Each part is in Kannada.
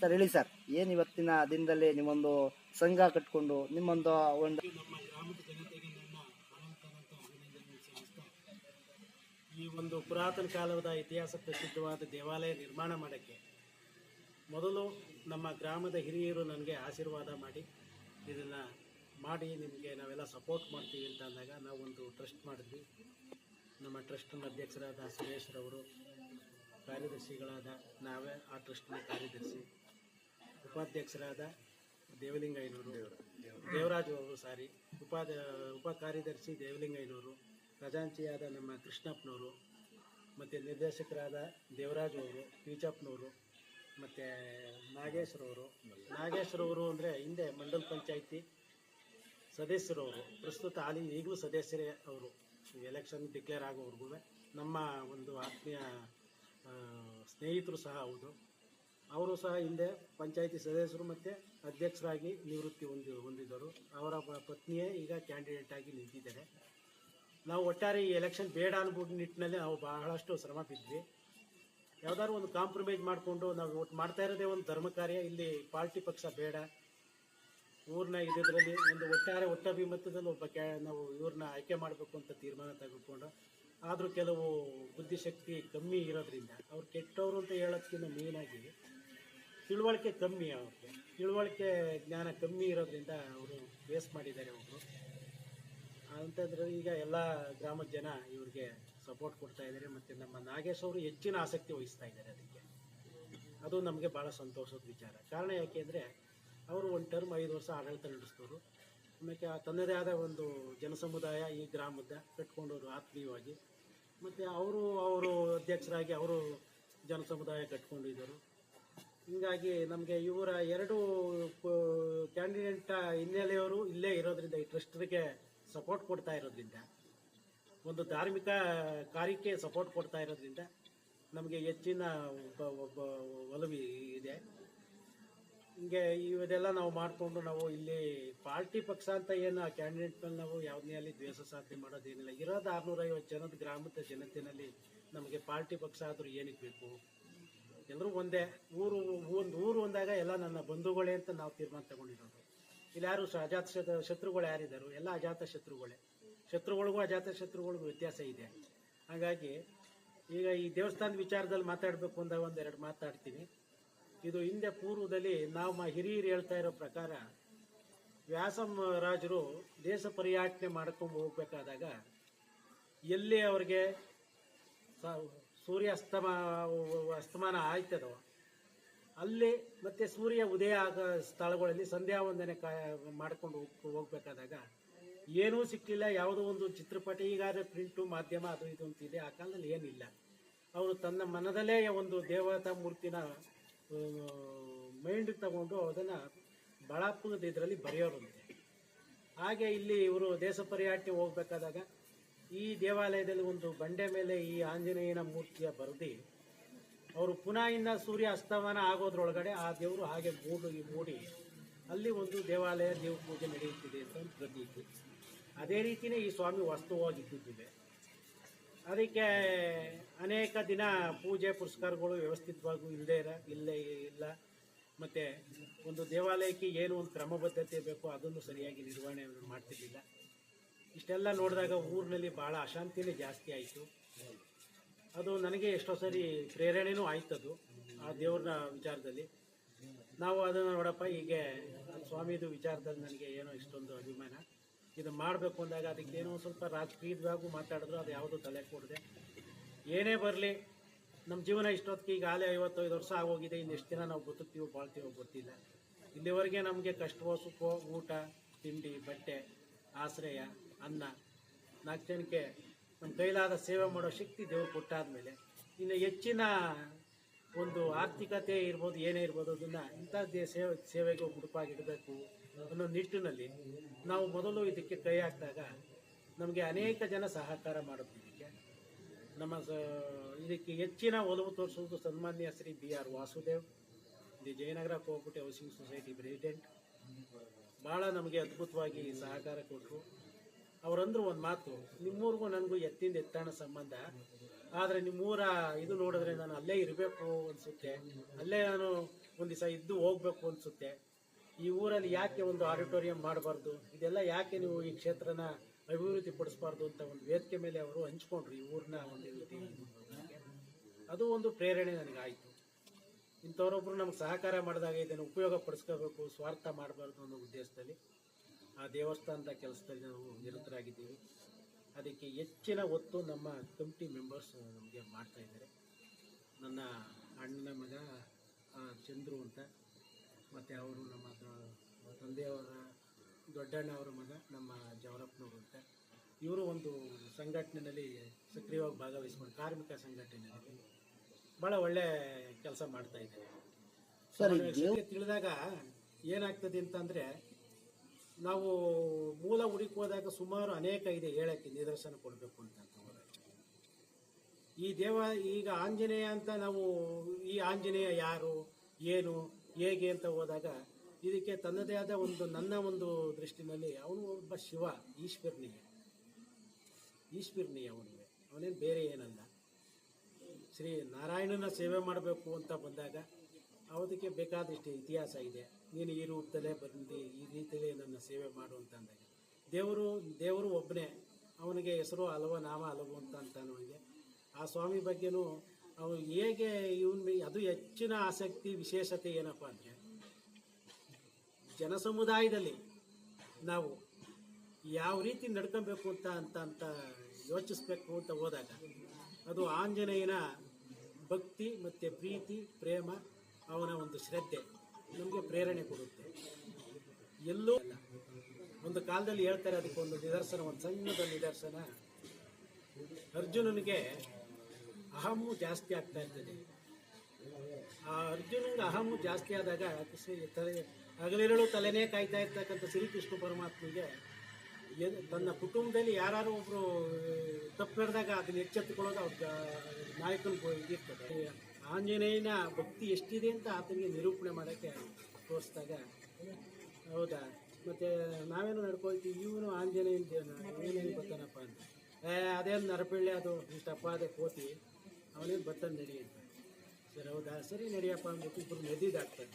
ಸರ್ ಹೇಳಿ ಸರ್, ಏನು ಇವತ್ತಿನ ದಿನದಲ್ಲಿ ನಿಮ್ಮೊಂದು ಸಂಘ ಕಟ್ಕೊಂಡು ನಿಮ್ಮೊಂದು ಒಂದು ನಮ್ಮ ಗ್ರಾಮದ ಜನತೆಗೆ ನನ್ನ ಅನಂತ ಅಭಿನಂದನೆ ಸಲ್ಲಿಸ್ತಾ, ಈ ಒಂದು ಪುರಾತನ ಕಾಲದ ಇತಿಹಾಸ ಪ್ರಸಿದ್ಧವಾದ ದೇವಾಲಯ ನಿರ್ಮಾಣ ಮಾಡೋಕ್ಕೆ ಮೊದಲು ನಮ್ಮ ಗ್ರಾಮದ ಹಿರಿಯರು ನನಗೆ ಆಶೀರ್ವಾದ ಮಾಡಿ ಇದನ್ನು ಮಾಡಿ ನಿಮಗೆ ನಾವೆಲ್ಲ ಸಪೋರ್ಟ್ ಮಾಡ್ತೀವಿ ಅಂತ ಅಂದಾಗ ನಾವು ಒಂದು ಟ್ರಸ್ಟ್ ಮಾಡಿದ್ವಿ. ನಮ್ಮ ಟ್ರಸ್ಟ್ನ ಅಧ್ಯಕ್ಷರಾದ ಸುರೇಶ್ರವರು, ಕಾರ್ಯದರ್ಶಿಗಳಾದ ನಾವೇ ಆ ಟ್ರಸ್ಟ್ನ ಕಾರ್ಯದರ್ಶಿ, ಉಪಾಧ್ಯಕ್ಷರಾದ ದೇವಲಿಂಗಯ್ಯನವರು, ದೇವರಾಜು ಅವರು ಉಪ ಕಾರ್ಯದರ್ಶಿ ದೇವಲಿಂಗಯ್ಯನವರು, ಖಜಾಂಚಿಯಾದ ನಮ್ಮ ಕೃಷ್ಣಪ್ಪನವರು, ಮತ್ತು ನಿರ್ದೇಶಕರಾದ ದೇವರಾಜು ಅವರು, ಪೀಚಪ್ಪನವರು, ಮತ್ತು ನಾಗೇಶ್ವರವರು ಅಂದರೆ ಹಿಂದೆ ಮಂಡಲ ಪಂಚಾಯಿತಿ ಸದಸ್ಯರವರು, ಪ್ರಸ್ತುತ ಈಗಲೂ ಸದಸ್ಯರೇ ಅವರು. ಎಲೆಕ್ಷನ್ ಡಿಕ್ಲೇರ್ ಆಗೋವರೆಗೂ ನಮ್ಮ ಒಂದು ಆತ್ಮೀಯ ಸ್ನೇಹಿತರು ಸಹ ಹೌದು. ಅವರು ಸಹ ಹಿಂದೆ ಪಂಚಾಯಿತಿ ಸದಸ್ಯರು ಮತ್ತು ಅಧ್ಯಕ್ಷರಾಗಿ ನಿವೃತ್ತಿ ಹೊಂದಿದ್ದರು. ಅವರ ಪತ್ನಿಯೇ ಈಗ ಕ್ಯಾಂಡಿಡೇಟ್ ಆಗಿ ನಿಂತಿದ್ದಾರೆ. ನಾವು ಒಟ್ಟಾರೆ ಈ ಎಲೆಕ್ಷನ್ ಬೇಡ ಅನ್ಬಿಟ್ಟು ನಿಟ್ಟಿನಲ್ಲಿ ನಾವು ಬಹಳಷ್ಟು ಶ್ರಮ ಬಿದ್ವಿ. ಯಾವುದಾದ್ರು ಒಂದು ಕಾಂಪ್ರಮೈಸ್ ಮಾಡಿಕೊಂಡು ನಾವು ಒಟ್ಟು ಮಾಡ್ತಾ ಇರೋದೇ ಒಂದು ಧರ್ಮ ಕಾರ್ಯ. ಇಲ್ಲಿ ಪಾರ್ಟಿ ಪಕ್ಷ ಬೇಡ, ಊರಿನ ಇದರಲ್ಲಿ ಒಂದು ಒಟ್ಟಭಿಮತದಲ್ಲಿ ನಾವು ಇವ್ರನ್ನ ಆಯ್ಕೆ ಮಾಡಬೇಕು ಅಂತ ತೀರ್ಮಾನ ತೆಗೆದುಕೊಂಡು, ಆದರೂ ಕೆಲವು ಬುದ್ಧಿಶಕ್ತಿ ಕಮ್ಮಿ ಇರೋದ್ರಿಂದ, ಅವ್ರು ಕೆಟ್ಟವರು ಅಂತ ಹೇಳೋದಕ್ಕಿಂತ ಮೇಯ್ನಾಗಿ ತಿಳುವಳಿಕೆ ಕಮ್ಮಿ, ಅವ್ರಿಗೆ ತಿಳುವಳಿಕೆ ಜ್ಞಾನ ಕಮ್ಮಿ ಇರೋದ್ರಿಂದ ಅವರು ವೇಸ್ಟ್ ಮಾಡಿದ್ದಾರೆ ಒಬ್ಬರು ಅಂತಂದ್ರೆ. ಈಗ ಎಲ್ಲ ಗ್ರಾಮದ ಜನ ಇವ್ರಿಗೆ ಸಪೋರ್ಟ್ ಕೊಡ್ತಾ ಇದ್ದಾರೆ. ಮತ್ತು ನಮ್ಮ ನಾಗೇಶ್ ಅವರು ಹೆಚ್ಚಿನ ಆಸಕ್ತಿ ವಹಿಸ್ತಾ ಇದ್ದಾರೆ ಅದಕ್ಕೆ. ಅದು ನಮಗೆ ಭಾಳ ಸಂತೋಷದ ವಿಚಾರ. ಕಾರಣ ಯಾಕೆ ಅಂದರೆ ಅವರು ಒಂದು ಟರ್ಮ್ 5 ವರ್ಷ ಆಡಳಿತ ನಡೆಸಿದವರು. ಆಮೇಲೆ ತನ್ನದೇ ಆದ ಒಂದು ಜನಸಮುದಾಯ ಈ ಗ್ರಾಮದ ಕಟ್ಕೊಂಡವರು ಆತ್ಮೀಯವಾಗಿ. ಮತ್ತು ಅವರು ಅಧ್ಯಕ್ಷರಾಗಿ ಅವರು ಜನಸಮುದಾಯ ಕಟ್ಕೊಂಡಿದ್ದರು. ಹೀಗಾಗಿ ನಮಗೆ ಇವರ 2 ಕ್ಯಾಂಡಿಡೇಟ್ ಹಿನ್ನೆಲೆಯವರು ಇಲ್ಲೇ ಇರೋದ್ರಿಂದ, ಈ ಟ್ರಸ್ಟ್ಗೆ ಸಪೋರ್ಟ್ ಕೊಡ್ತಾ ಇರೋದ್ರಿಂದ, ಒಂದು ಧಾರ್ಮಿಕ ಕಾರ್ಯಕ್ಕೆ ಸಪೋರ್ಟ್ ಕೊಡ್ತಾ ಇರೋದ್ರಿಂದ ನಮಗೆ ಹೆಚ್ಚಿನ ಒಬ್ಬ ಒಲವು ಇದೆ. ಹಿಂಗೆ ಇದೆಲ್ಲ ನಾವು ಮಾಡಿಕೊಂಡು ನಾವು ಇಲ್ಲಿ ಪಾರ್ಟಿ ಪಕ್ಷ ಅಂತ ಏನು ಆ ಕ್ಯಾಂಡಿಡೇಟ್ ಮೇಲೆ ನಾವು ಯಾವುದನ್ನೇ ಅಲ್ಲಿ ದ್ವೇಷ ಸಾಧನೆ ಮಾಡೋದೇನಿಲ್ಲ. ಇರೋದು 650 ಜನದ ಗ್ರಾಮದ ಜನತೆಯಲ್ಲಿ ನಮಗೆ ಪಾರ್ಟಿ ಪಕ್ಷ ಆದರೂ ಏನಕ್ಕೆ ಬೇಕು? ಎಲ್ಲರೂ ಒಂದೇ ಊರು ಒಂದಾಗ ಎಲ್ಲ ನನ್ನ ಬಂಧುಗಳೇ ಅಂತ ನಾವು ತೀರ್ಮಾನ ತಗೊಂಡಿರೋದು. ಇಲ್ಲಿ ಯಾರು ಅಜಾತ ಶತ್ರುಗಳು ಯಾರಿದ್ದಾರೋ ಎಲ್ಲ ಅಜಾತ ಶತ್ರುಗಳಿಗೂ ಅಜಾತ ಶತ್ರುಗಳಿಗೂ ವ್ಯತ್ಯಾಸ ಇದೆ. ಹಾಗಾಗಿ ಈಗ ಈ ದೇವಸ್ಥಾನದ ವಿಚಾರದಲ್ಲಿ ಮಾತಾಡಬೇಕು ಅಂದಾಗ 1-2 ಮಾತಾಡ್ತೀನಿ. ಇದು ಹಿಂದೆ ಪೂರ್ವದಲ್ಲಿ ನಾವು ಹಿರಿಯರು ಹೇಳ್ತಾ ಇರೋ ಪ್ರಕಾರ, ವ್ಯಾಸರಾಜರು ದೇಶ ಪರ್ಯಟನೆ ಮಾಡ್ಕೊಂಡು ಹೋಗ್ಬೇಕಾದಾಗ ಎಲ್ಲಿ ಅವ್ರಿಗೆ ಸೂರ್ಯ ಅಸ್ತಮಾನ ಆಯ್ತದೋ ಅಲ್ಲಿ, ಮತ್ತು ಸೂರ್ಯ ಉದಯ ಆಗೋ ಸ್ಥಳಗಳಲ್ಲಿ ಸಂಧ್ಯಾ ವಂದನೆ ಮಾಡ್ಕೊಂಡು ಹೋಗ್ಬೇಕಾದಾಗ ಏನೂ ಸಿಕ್ಕಿಲ್ಲ. ಯಾವುದೋ ಒಂದು ಚಿತ್ರಪಟ, ಈಗಾದ್ರೆ ಪ್ರಿಂಟು ಮಾಧ್ಯಮ ಅದು ಇದು ಅಂತಿದೆ. ಆ ಕಾಲದಲ್ಲಿ ಏನಿಲ್ಲ. ಅವರು ತನ್ನ ಮನದಲ್ಲೇ ಒಂದು ದೇವತಾ ಮೂರ್ತಿನ ಮೈಂಡ್ ತಗೊಂಡು ಅದನ್ನು ಬಳಪದ ಇದರಲ್ಲಿ ಬರೆಯೋರಂತೆ. ಹಾಗೆ ಇಲ್ಲಿ ಇವರು ದೇಶ ಪರ್ಯಟನೆ ಹೋಗ್ಬೇಕಾದಾಗ ಈ ದೇವಾಲಯದಲ್ಲಿ ಒಂದು ಬಂಡೆ ಮೇಲೆ ಈ ಆಂಜನೇಯನ ಮೂರ್ತಿಯ ಬರೆದು ಅವರು ಪುನಃ ಇನ್ನು ಸೂರ್ಯ ಅಸ್ತಮಾನ ಆಗೋದ್ರೊಳಗಡೆ ಆ ದೇವರು ಹಾಗೆ ಮೂಡಿ ಅಲ್ಲಿ ಒಂದು ದೇವಾಲಯ ದೇವ ಪೂಜೆ ನಡೆಯುತ್ತಿದೆ ಅಂತ ಒಂದು ಪ್ರತೀತಿ. ಅದೇ ರೀತಿಯೇ ಈ ಸ್ವಾಮಿ ವಾಸ್ತವವಾಗಿದ್ದಿದೆ. ಅದಕ್ಕೆ ಅನೇಕ ದಿನ ಪೂಜೆ ಪುರಸ್ಕಾರಗಳು ವ್ಯವಸ್ಥಿತವಾಗೂ ಇಲ್ಲೇ ಇಲ್ಲ. ಮತ್ತು ಒಂದು ದೇವಾಲಯಕ್ಕೆ ಏನು ಒಂದು ಕ್ರಮಬದ್ಧತೆ ಬೇಕು ಅದನ್ನು ಸರಿಯಾಗಿ ನಿರ್ವಹಣೆ ಮಾಡ್ತಿರ್ಲಿಲ್ಲ. ಇಷ್ಟೆಲ್ಲ ನೋಡಿದಾಗ ಊರಿನಲ್ಲಿ ಭಾಳ ಅಶಾಂತಿನೇ ಜಾಸ್ತಿ ಆಯಿತು. ಅದು ನನಗೆ ಎಷ್ಟೋ ಸರಿ ಪ್ರೇರಣೆನೂ ಆಯ್ತದು ಆ ದೇವ್ರನ್ನ ವಿಚಾರದಲ್ಲಿ. ನಾವು ಅದನ್ನು ನೋಡಪ್ಪ, ಹೀಗೆ ಸ್ವಾಮಿದು ವಿಚಾರದಲ್ಲಿ ನನಗೆ ಏನೋ ಇಷ್ಟೊಂದು ಅಭಿಮಾನ, ಇದು ಮಾಡಬೇಕು ಅಂದಾಗ ಅದಕ್ಕೇನೋ ಸ್ವಲ್ಪ ರಾಜಕೀಯದಾಗೂ ಮಾತಾಡಿದ್ರು ಅದು ಯಾವುದೂ ತಲೆ ಕೊಡದೆ, ಏನೇ ಬರಲಿ ನಮ್ಮ ಜೀವನ ಇಷ್ಟೊತ್ತಿಗೆ ಈಗಾಗಲೇ 55 ವರ್ಷ ಆಗೋಗಿದೆ. ಇನ್ನೆಷ್ಟು ದಿನ ನಾವು ಬದುಕ್ತೀವೋ ಬಾಳ್ತೀವೋ ಗೊತ್ತಿಲ್ಲ. ಇಲ್ಲಿವರೆಗೆ ನಮಗೆ ಕಷ್ಟವೋ ಸುಖವೋ, ಊಟ ತಿಂಡಿ ಬಟ್ಟೆ ಆಶ್ರಯ ಅನ್ನ 4 ಜನಕ್ಕೆ ನಮ್ಮ ಕೈಲಾದ ಸೇವೆ ಮಾಡೋ ಶಕ್ತಿ ದೇವರು ಕೊಟ್ಟಾದಮೇಲೆ ಇನ್ನು ಹೆಚ್ಚಿನ ಒಂದು ಆರ್ಥಿಕತೆ ಇರ್ಬೋದು, ಏನೇ ಇರ್ಬೋದು, ಅದನ್ನು ಇಂಥ ಸೇವೆಗೆ ಮುಡುಪಾಗಿಡಬೇಕು ಅನ್ನೋ ನಿಟ್ಟಿನಲ್ಲಿ ನಾವು ಮೊದಲು ಇದಕ್ಕೆ ಕೈ ಹಾಕಿದಾಗ ನಮಗೆ ಅನೇಕ ಜನ ಸಹಕಾರ ಮಾಡೋದು. ಇದಕ್ಕೆ ಹೆಚ್ಚಿನ ಒಲವು ತೋರಿಸುವುದು ಸನ್ಮಾನ್ಯ Shri BR Vasudev, the Jayanagar cooperative housing society president. ಭಾಳ ನಮಗೆ ಅದ್ಭುತವಾಗಿ ಸಹಕಾರ ಕೊಟ್ಟರು. ಅವರಂದ್ರು ಒಂದು ಮಾತು, ನಿಮ್ಮೂರಿಗೂ ನನಗೂ ಎತ್ತಾಣ ಸಂಬಂಧ, ಆದರೆ ನಿಮ್ಮೂರ ಇದು ನೋಡಿದ್ರೆ ನಾನು ಅಲ್ಲೇ ಇರಬೇಕು ಅನಿಸುತ್ತೆ, ಅಲ್ಲೇ ನಾನು ಒಂದು ದಿವಸ ಇದ್ದು ಹೋಗ್ಬೇಕು ಅನಿಸುತ್ತೆ. ಈ ಊರಲ್ಲಿ ಯಾಕೆ ಒಂದು ಆಡಿಟೋರಿಯಂ ಮಾಡಬಾರ್ದು, ಇದೆಲ್ಲ ಯಾಕೆ ನೀವು ಈ ಕ್ಷೇತ್ರನ ಅಭಿವೃದ್ಧಿ ಪಡಿಸಬಾರ್ದು ಅಂತ ಒಂದು ವೇದಿಕೆ ಮೇಲೆ ಅವರು ಹಂಚ್ಕೊಂಡ್ರು ಈ ಊರನ್ನ ಒಂದು ರೀತಿ. ಅದು ಒಂದು ಪ್ರೇರಣೆ ನನಗಾಯಿತು. ಇಂಥವರೊಬ್ಬರು ನಮ್ಗೆ ಸಹಕಾರ ಮಾಡಿದಾಗ ಇದನ್ನು ಉಪಯೋಗ ಪಡಿಸ್ಕೋಬೇಕು, ಸ್ವಾರ್ಥ ಮಾಡಬಾರ್ದು ಅನ್ನೋ ಉದ್ದೇಶದಲ್ಲಿ ಆ ದೇವಸ್ಥಾನದ ಕೆಲಸದಲ್ಲಿ ನಾವು ನಿರತರಾಗಿದ್ದೀವಿ. ಅದಕ್ಕೆ ಹೆಚ್ಚಿನ ಒತ್ತು ನಮ್ಮ ಕಮಿಟಿ ಮೆಂಬರ್ಸ್ ನಮಗೆ ಮಾಡ್ತಾ ಇದ್ದಾರೆ. ನನ್ನ ಅಣ್ಣನ ಮಗ ಚಂದ್ರು ಅಂತ, ಮತ್ತು ಅವರು ನಮ್ಮ ತಂದೆಯವರ ದೊಡ್ಡಣ್ಣ ಅವರ ಮಗ ನಮ್ಮ ಜವರಪ್ಪನವರು ಅಂತ, ಇವರು ಒಂದು ಸಂಘಟನೆಯಲ್ಲಿ ಸಕ್ರಿಯವಾಗಿ ಭಾಗವಹಿಸ್ಕೊಂಡು ಕಾರ್ಮಿಕ ಸಂಘಟನೆಯಲ್ಲಿ ಭಾಳ ಒಳ್ಳೆ ಕೆಲಸ ಮಾಡ್ತಾ ಇದ್ದಾರೆ. ತಿಳಿದಾಗ ಏನಾಗ್ತದೆ ಅಂತಂದರೆ, ನಾವು ಮೂಲ ಹುಡುಕಿ ಹೋದಾಗ ಸುಮಾರು ಅನೇಕ ಇದೆ ಹೇಳಕ್ಕೆ, ನಿದರ್ಶನ ಕೊಡಬೇಕು ಅಂತ ಹೋದಾಗ ಈ ಈಗ ಆಂಜನೇಯ ಅಂತ ನಾವು ಈ ಆಂಜನೇಯ ಯಾರು ಏನು ಹೇಗೆ ಅಂತ ಹೋದಾಗ ಇದಕ್ಕೆ ತನ್ನದೇ ಆದ ಒಂದು ನನ್ನ ಒಂದು ದೃಷ್ಟಿನಲ್ಲಿ ಅವನು ಒಬ್ಬ ಶಿವ, ಈಶ್ವರನೀಯ ಅವನೇನು ಬೇರೆ ಏನಲ್ಲ. ಶ್ರೀ ನಾರಾಯಣನ ಸೇವೆ ಮಾಡಬೇಕು ಅಂತ ಬಂದಾಗ ಅದಕ್ಕೆ ಬೇಕಾದಷ್ಟು ಇತಿಹಾಸ ಇದೆ. ನೀನು ಈ ರೂಪದಲ್ಲೇ ಬಂದು ಈ ರೀತಿಯಲ್ಲಿ ನನ್ನ ಸೇವೆ ಮಾಡು ಅಂತ ಅಂದಾಗ ದೇವರು ಒಬ್ಬನೇ, ಅವನಿಗೆ ಹೆಸರು ಹಲವ ನಾಮ ಹಲವು ಅಂತ ಅಂತಾನವನಿಗೆ. ಆ ಸ್ವಾಮಿ ಬಗ್ಗೆನೂ ಅವನು ಹೇಗೆ ಅದು ಹೆಚ್ಚಿನ ಆಸಕ್ತಿ ವಿಶೇಷತೆ ಏನಪ್ಪ ಅಂದರೆ, ಜನಸಮುದಾಯದಲ್ಲಿ ನಾವು ಯಾವ ರೀತಿ ನಡ್ಕೊಬೇಕು ಅಂತ ಯೋಚಿಸ್ಬೇಕು ಅಂತ ಹೋದಾಗ ಅದು ಆಂಜನೇಯನ ಭಕ್ತಿ ಮತ್ತು ಪ್ರೀತಿ ಪ್ರೇಮ, ಅವನ ಒಂದು ಶ್ರದ್ಧೆ ನಮಗೆ ಪ್ರೇರಣೆ ಕೊಡುತ್ತೆ. ಎಲ್ಲೂ ಒಂದು ಕಾಲದಲ್ಲಿ ಹೇಳ್ತಾರೆ, ಅದಕ್ಕೆ ಒಂದು ನಿದರ್ಶನ, ಒಂದು ಸಣ್ಣದ ನಿದರ್ಶನ. ಅರ್ಜುನನಿಗೆ ಅಹಮ್ಮು ಜಾಸ್ತಿ ಆಗ್ತಾ ಇರ್ತದೆ. ಆ ಅರ್ಜುನನಿಗೆ ಅಹಮ್ಮು ಜಾಸ್ತಿ ಆದಾಗ ಹಗಲಿರಳು ತಲೆನೇ ಕಾಯ್ತಾ ಇರ್ತಕ್ಕಂಥ ಶ್ರೀಕೃಷ್ಣ ಪರಮಾತ್ಮಗೆ ತನ್ನ ಕುಟುಂಬದಲ್ಲಿ ಯಾರು ಒಬ್ಬರು ತಪ್ಪು ನಡೆದಾಗ ಅದನ್ನ ಎಚ್ಚೆತ್ತುಕೊಳ್ಳೋದು ಅವ್ರ ನಾಯಕನಿಗೆ ಇದಿರ್ತದೆ. ಆಂಜನೇಯನ ಭಕ್ತಿ ಎಷ್ಟಿದೆ ಅಂತ ಆತನಿಗೆ ನಿರೂಪಣೆ ಮಾಡೋಕ್ಕೆ ತೋರಿಸಿದಾಗ, ಹೌದಾ ಮತ್ತು ನಾವೇನು ನಡ್ಕೊಳ್ತೀವಿ, ಇವನು ಆಂಜನೇಯನ ಏನೇನು ಬರ್ತಾನಪ್ಪ ಅಂತ, ಅದೇನು ನರಪಿಳ್ಳೆ ಅದು ಇಷ್ಟಪ್ಪ ಅದೇ ಕೋತಿ, ಅವನೇನು ಬರ್ತಾನೆ ನಡಿ ಅಂತ. ಸರಿ ಹೌದಾ, ಸರಿ ನಡಿಯಪ್ಪ ಅಂದ್ಬಿಟ್ಟು ಇಬ್ಬರು ನದಿ ದಾಟ್ತಾರೆ.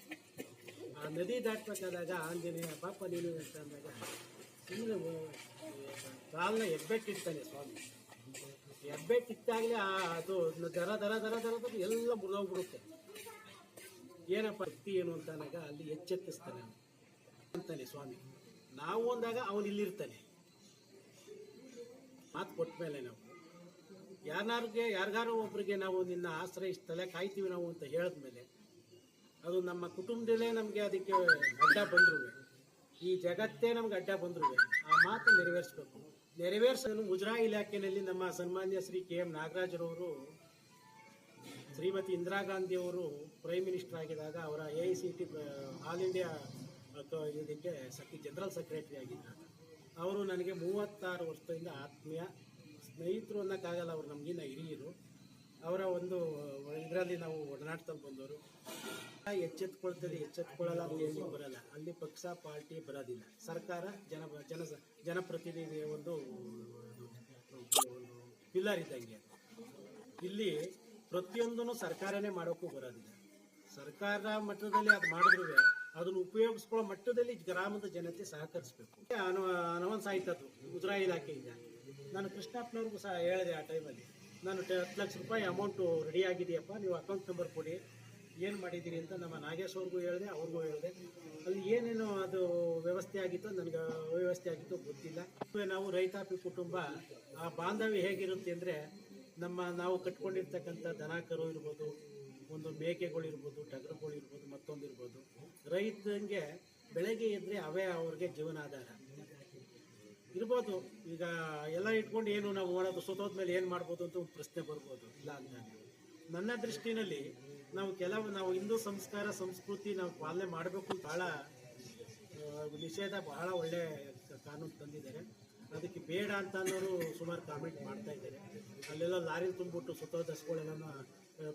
ಆ ನದಿ ದಾಟ್ಬೇಕಾದಾಗ ಆಂಜನೇಯ ಪಾಪ ನೀನು ಅಂತ ಅಂದಾಗ ಸುಮ್ಮನೆ ಕಾಲನ್ನ ಹೆಬ್ಬೆಟ್ಟಿರ್ತಾನೆ ಸ್ವಾಮಿ. ಹೆಬ್ಬೆಟ್ಟಿತ್ತಾಗಲೇ ಅದು ದರ ದರ ದರ ದರ ಎಲ್ಲ ಮುರಿದೋಗ್ಬಿಡುತ್ತೆ. ಏನಪ್ಪ ಭಕ್ತಿ ಏನು ಅಂತನಾಗ ಅಲ್ಲಿ ಎಚ್ಚೆತ್ತಿಸ್ತಾನೆ ಅಂತಾನೆ ಸ್ವಾಮಿ. ನಾವು ಅಂದಾಗ ಅವನು ಇಲ್ಲಿರ್ತಾನೆ. ಮಾತು ಕೊಟ್ಟ ಮೇಲೆ ನಾವು ಯಾರಿಗಾರು ಒಬ್ಬರಿಗೆ ನಾವು ನಿನ್ನ ಆಶ್ರಯಿಸ್ತಲೇ ಕಾಯ್ತೀವಿ ನಾವು ಅಂತ ಹೇಳಿದ್ಮೇಲೆ, ಅದು ನಮ್ಮ ಕುಟುಂಬದಲ್ಲೇ ನಮಗೆ ಅದಕ್ಕೆ ಅಡ್ಡ ಬಂದ್ರು, ಈ ಜಗತ್ತೇ ನಮ್ಗೆ ಅಡ್ಡ ಬಂದ್ರು, ಆ ಮಾತು ನೆರವೇರಿಸ್ಬೇಕು. ನೆರವೇರಿಸೋದು ಮುಜರಾಯಿ ಇಲಾಖೆಯಲ್ಲಿ ನಮ್ಮ ಸನ್ಮಾನ್ಯ ಶ್ರೀ KM ನಾಗರಾಜರವರು, ಶ್ರೀಮತಿ ಇಂದಿರಾ ಗಾಂಧಿಯವರು ಪ್ರೈಮ್ ಮಿನಿಸ್ಟರ್ ಆಗಿದ್ದಾಗ ಅವರ AICT ಆಲ್ ಇಂಡಿಯಾ ಇದಕ್ಕೆ ಜನರಲ್ ಸೆಕ್ರೆಟರಿ ಆಗಿದ್ದಾಗ ಅವರು ನನಗೆ 36 ವರ್ಷದಿಂದ ಆತ್ಮೀಯ ಸ್ನೇಹಿತರು ಅನ್ನೋಕ್ಕಾಗಲ್ಲ, ಅವರು ನಮಗಿನ್ನ ಹಿರಿಯರು. ಅವರ ಒಂದು ಇದರಲ್ಲಿ ನಾವು ಒಡನಾಟದಲ್ಲಿ ಬಂದವರು. ಎಚ್ಚೆತ್ಕೊಳ್ಳಲ್ಲ ಅಂತ ಹೇಳಿ ಬರಲ್ಲ, ಅಲ್ಲಿ ಪಕ್ಷ ಪಾರ್ಟಿ ಬರೋದಿಲ್ಲ, ಸರ್ಕಾರ ಜನಪ್ರತಿನಿಧಿಯ ಒಂದು ಪಿಲ್ಲರ್ ಇದ್ದಂಗೆ. ಇಲ್ಲಿ ಪ್ರತಿಯೊಂದನ್ನು ಸರ್ಕಾರನೇ ಮಾಡೋಕ್ಕೂ ಬರೋದಿಲ್ಲ. ಸರ್ಕಾರ ಮಟ್ಟದಲ್ಲಿ ಅದು ಮಾಡಿದ್ರು ಅದನ್ನು ಉಪಯೋಗಿಸ್ಕೊಳ್ಳೋ ಮಟ್ಟದಲ್ಲಿ ಗ್ರಾಮದ ಜನತೆ ಸಹಕರಿಸಬೇಕು. ಅನೌನ್ಸ್ ಆಯ್ತದ್ದು ಮುಜರಾಯಿ ಇಲಾಖೆಯಿಂದ. ನಾನು ಕೃಷ್ಣಪ್ಪನವ್ರಿಗೂ ಸಹ ಹೇಳಿದೆ, ಆ ಟೈಮಲ್ಲಿ ನಾನು 10 ಲಕ್ಷ ರೂಪಾಯಿ ಅಮೌಂಟು ರೆಡಿ ಆಗಿದೆಯಪ್ಪ, ನೀವು ಅಕೌಂಟ್ ನಂಬರ್ ಕೊಡಿ, ಏನು ಮಾಡಿದ್ದೀರಿ ಅಂತ ನಮ್ಮ ನಾಗೇಶ್ ಅವ್ರಿಗೂ ಹೇಳಿದೆ, ಅವ್ರಿಗೂ ಹೇಳಿದೆ. ಅಲ್ಲಿ ಏನೇನು ಅದು ವ್ಯವಸ್ಥೆ ಆಗಿತ್ತು, ನನಗೆ ಅವ್ಯವಸ್ಥೆ ಆಗಿತ್ತು ಗೊತ್ತಿಲ್ಲ. ನಾವು ರೈತಾಪಿ ಕುಟುಂಬ, ಆ ಬಾಂಧವ್ಯ ಹೇಗಿರುತ್ತೆ ಅಂದರೆ, ನಾವು ಕಟ್ಕೊಂಡಿರ್ತಕ್ಕಂಥ ದನ ಕರು ಇರ್ಬೋದು, ಒಂದು ಮೇಕೆಗಳಿರ್ಬೋದು, ಟಗರುಗಳಿರ್ಬೋದು, ಮತ್ತೊಂದಿರ್ಬೋದು, ರೈತನಿಗೆ ಬೆಳಗ್ಗೆ ಎದ್ದರೆ ಅವೇ ಅವ್ರಿಗೆ ಜೀವನಾಧಾರ ಇರ್ಬೋದು. ಈಗ ಎಲ್ಲ ಇಟ್ಕೊಂಡು ಏನು ನಾವು ಮಾಡೋದು, ಸುತ್ತೋದ್ಮೇಲೆ ಏನು ಮಾಡ್ಬೋದು ಅಂತ ಒಂದು ಪ್ರಶ್ನೆ ಬರ್ಬೋದು. ಇಲ್ಲ ಅಂತ ನನ್ನ ದೃಷ್ಟಿನಲ್ಲಿ ನಾವು ಹಿಂದೂ ಸಂಸ್ಕಾರ ಸಂಸ್ಕೃತಿ ನಾವು ಪಾಲನೆ ಮಾಡಬೇಕು. ಭಾಳ ನಿಷೇಧ, ಬಹಳ ಒಳ್ಳೆ ಕಾನೂನು ತಂದಿದ್ದಾರೆ. ಅದಕ್ಕೆ ಬೇಡ ಅಂತ ಅನ್ನೋರು ಸುಮಾರು ಕಾಮೆಂಟ್ ಮಾಡ್ತಾ ಇದ್ದಾರೆ. ಅಲ್ಲೆಲ್ಲ ಲಾರಿ ತುಂಬಿಬಿಟ್ಟು ಸುತ್ತೋದ ಹಸುಗಳೆಲ್ಲ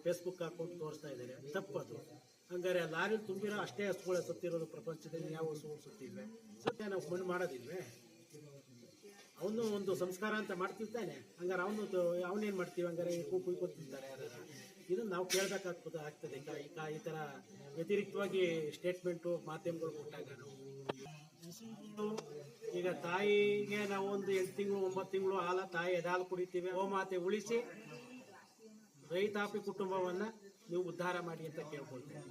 ಫೇಸ್ಬುಕ್ ಹಾಕೊಂಡು ತೋರಿಸ್ತಾ ಇದ್ದಾರೆ. ತಪ್ಪದು. ಹಂಗಾರೆ ಆ ಲಾರಿ ತುಂಬಿರೋ ಅಷ್ಟೇ ಹಸುಗಳು ಸತ್ತಿರೋದು ಪ್ರಪಂಚದಲ್ಲಿ, ಯಾವ ಹಸು ಸುತ್ತಿಲ್ವೇ? ಸತ್ಯ ನಾವು ಮಣ್ಣು ಮಾಡೋದಿಲ್ವೇ? ಅವನು ಒಂದು ಸಂಸ್ಕಾರ ಅಂತ ಮಾಡ್ತಿರ್ತಾನೆ. ಹಂಗಾರೆ ಅವನೇನು ಮಾಡ್ತೀವಿ? ಹಂಗಾರೆ ಕುಯ್ಕೊತಿರ್ತಾರೆ ಯಾರು. ಇದನ್ನು ನಾವು ಕೇಳಬೇಕಾಗ್ತದೆ ಈ ಥರ ವ್ಯತಿರಿಕ್ತವಾಗಿ ಸ್ಟೇಟ್ಮೆಂಟು ಮಾಧ್ಯಮಗಳು ಕೊಟ್ಟಾಗ ನಾವು ಈಗ ತಾಯಿಗೆ ನಾವು ಒಂದು 8 ತಿಂಗಳು 9 ತಿಂಗಳು ಹಾಲ ತಾಯಿ ಎದಾಲು ಕುಡಿತೀವಿ, ಗೋಮಾತೆ ಉಳಿಸಿ ರೈತಾಪಿ ಕುಟುಂಬವನ್ನು ನೀವು ಉದ್ಧಾರ ಮಾಡಿ ಅಂತ ಕೇಳ್ಕೊಳ್ತೇವೆ.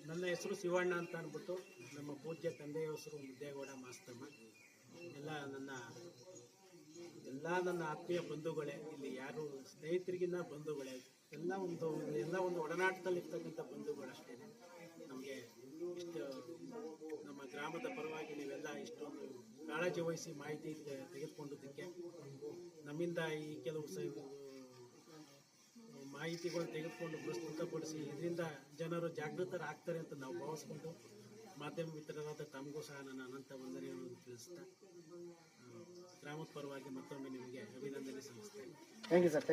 ನನ್ನ ಹೆಸರು ಶಿವಣ್ಣ ಅಂತ ಅಂದ್ಬಿಟ್ಟು, ನಮ್ಮ ಪೂಜ್ಯ ತಂದೆಯ ಹೆಸರು ಮುದ್ದೇಗೌಡ ಮಾಸ್ತಮ್ಮ. ಎಲ್ಲ ನನ್ನ ಆತ್ಮೀಯ ಬಂಧುಗಳೇ, ಇಲ್ಲಿ ಯಾರು ಸ್ನೇಹಿತರಿಗಿನ್ನ ಬಂಧುಗಳೇ, ಎಲ್ಲ ಒಂದು ಒಡನಾಟದಲ್ಲಿರ್ತಕ್ಕಂಥ ಬಂಧುಗಳು ಅಷ್ಟೇ. ನಮಗೆ ಇಷ್ಟು ನಮ್ಮ ಗ್ರಾಮದ ಪರವಾಗಿ ನೀವೆಲ್ಲ ಇಷ್ಟೊಂದು ಕಾಳಜಿ ವಹಿಸಿ ಮಾಹಿತಿ ತೆಗೆದುಕೊಂಡದಕ್ಕೆ, ನಮ್ಮಿಂದ ಈ ಕೆಲವು ಮಾಹಿತಿಗಳನ್ನು ತೆಗೆದುಕೊಂಡು ಪ್ರಸ್ತುತಪಡಿಸಿ ಇದರಿಂದ ಜನರು ಜಾಗೃತರಾಗ್ತಾರೆ ಅಂತ ನಾವು ಭಾವಿಸ್ಕೊಂಡು, ಮಾಧ್ಯಮ ಮಿತ್ರರಾದ ತಮಗೂ ಸಹ ನನ್ನ ಅನಂತ ವಂದನೆಯನ್ನು ತಿಳಿಸ್ತಾ ಗ್ರಾಮದ ಪರವಾಗಿ ಮತ್ತೊಮ್ಮೆ ನಿಮಗೆ ಅಭಿನಂದನೆ ಸಲ್ಲಿಸ್ತೇನೆ. Thank you sir.